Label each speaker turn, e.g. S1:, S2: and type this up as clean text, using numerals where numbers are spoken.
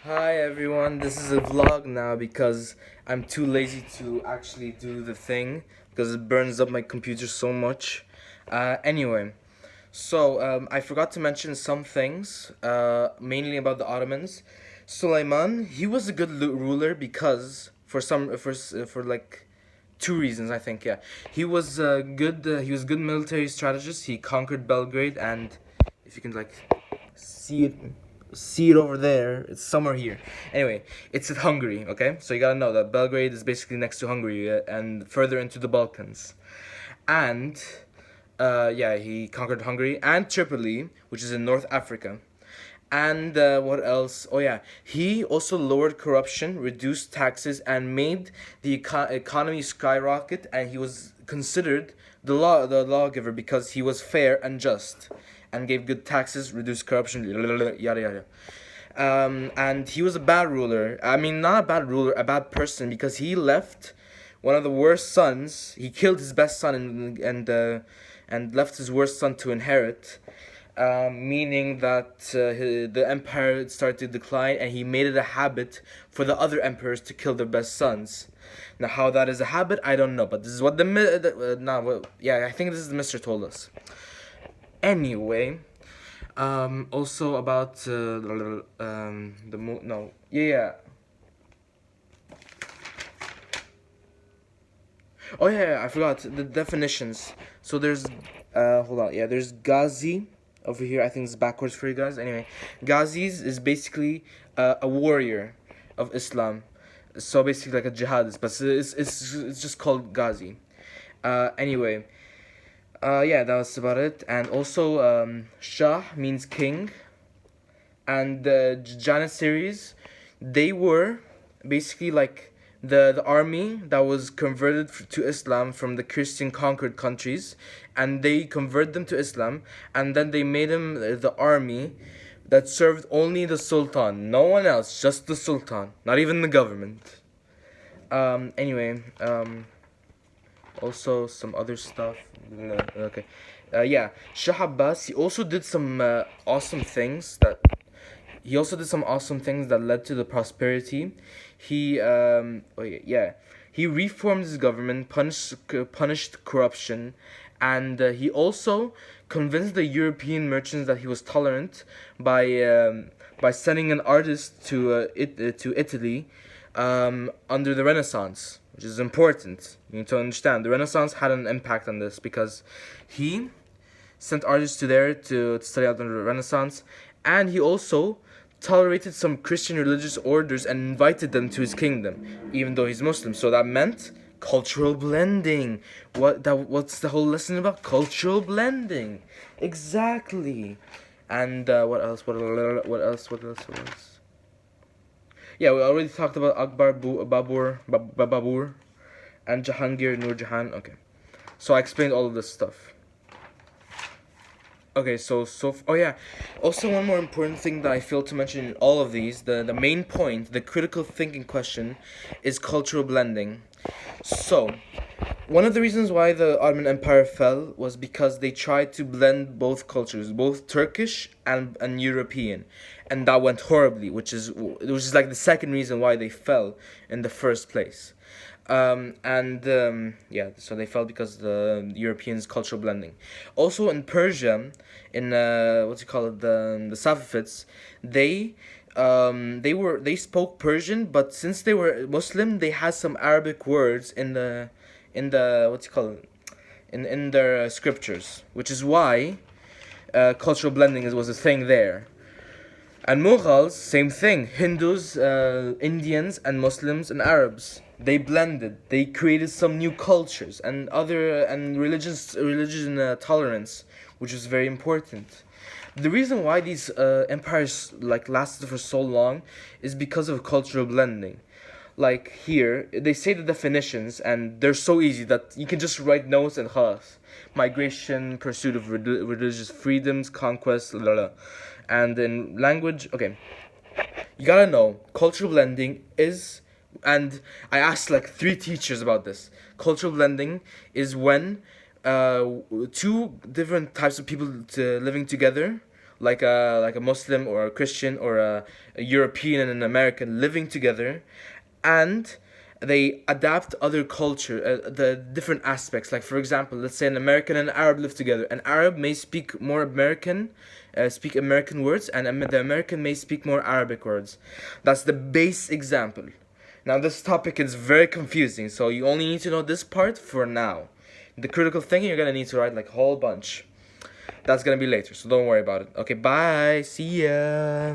S1: Hi everyone, this is a vlog now because I'm too lazy to actually do the thing because it burns up my computer so much. Anyway, I forgot to mention some things, mainly about the Ottomans. Suleiman, he was a good ruler because for like two reasons I think. Yeah, he was good. He was good military strategist. He conquered Belgrade, and if you can like see it see it over there, it's somewhere here. Anyway, it's in Hungary. Okay, so you gotta know that Belgrade is basically next to Hungary, and further into the Balkans. And yeah, he conquered Hungary and Tripoli, which is in North Africa. And what else? Oh yeah, he also lowered corruption, reduced taxes, and made the economy skyrocket. And he was considered the lawgiver because he was fair and just, and gave good taxes, reduced corruption, yada yada. And he was a bad ruler. I mean, not a bad ruler, a bad person because he left one of the worst sons. He killed his best son and left his worst son to inherit, meaning that the empire started to decline, and he made it a habit for the other emperors to kill their best sons. Now, how that is a habit, I don't know, but this is what I think this is the Mister told us. Anyway, also about the no, yeah. Oh yeah, I forgot the definitions. So there's hold on, yeah, there's Ghazi over here. I think it's backwards for you guys. Anyway, Ghazis is basically a warrior of Islam. So basically like a jihadist, but it's just called Ghazi. Anyway, yeah, that was about it. And also, Shah means king, and the Janissaries, they were basically like the army that was converted to Islam from the Christian conquered countries, and they converted them to Islam, and then they made them the army that served only the Sultan, no one else, just the Sultan, not even the government. Anyway, also some other stuff. Okay, yeah, Shah Abbas. He also did some awesome things that led to the prosperity. He reformed his government, punished corruption, and he also convinced the European merchants that he was tolerant by sending an artist to Italy under the Renaissance, which is important. You need to understand the Renaissance had an impact on this because he sent artists to there to study out under the Renaissance, and he also tolerated some Christian religious orders and invited them to his kingdom, even though he's Muslim. So that meant cultural blending. What's the whole lesson about? Cultural blending. Exactly. And what else? What else? What else? What else? Yeah, we already talked about Akbar, Babur, and Jahangir, Nur Jahan. Okay, so I explained all of this stuff. Okay, oh yeah. Also, one more important thing that I failed to mention in all of these, the main point, the critical thinking question, is cultural blending. So, one of the reasons why the Ottoman Empire fell was because they tried to blend both cultures, both Turkish and European, and that went horribly, which is like the second reason why they fell in the first place. Yeah, so they fell because the Europeans' cultural blending. Also in Persia, in what's it called, the Safavids, they spoke Persian, but since they were Muslim, they had some Arabic words in the what's it called, in their scriptures, which is why cultural blending was a thing there. And Mughals, same thing. Hindus, Indians, and Muslims and Arabs. They blended. They created some new cultures and religion tolerance, which was very important. The reason why these empires like lasted for so long is because of cultural blending. Like here, they say the definitions, and they're so easy that you can just write notes and khalas. Migration, pursuit of religious freedoms, conquest, la la. And in language, okay, you gotta know cultural blending is, and I asked like three teachers about this. Cultural blending is when two different types of people living together, like a Muslim or a Christian or a European and an American living together, and they adapt other culture, the different aspects. Like for example, let's say an American and an Arab live together. An Arab may speak more American, speak American words, and the American may speak more Arabic words. That's the base example. Now this topic is very confusing, so you only need to know this part for now. The critical thinking you're gonna need to write like a whole bunch. That's gonna be later, so don't worry about it. Okay, bye. See ya.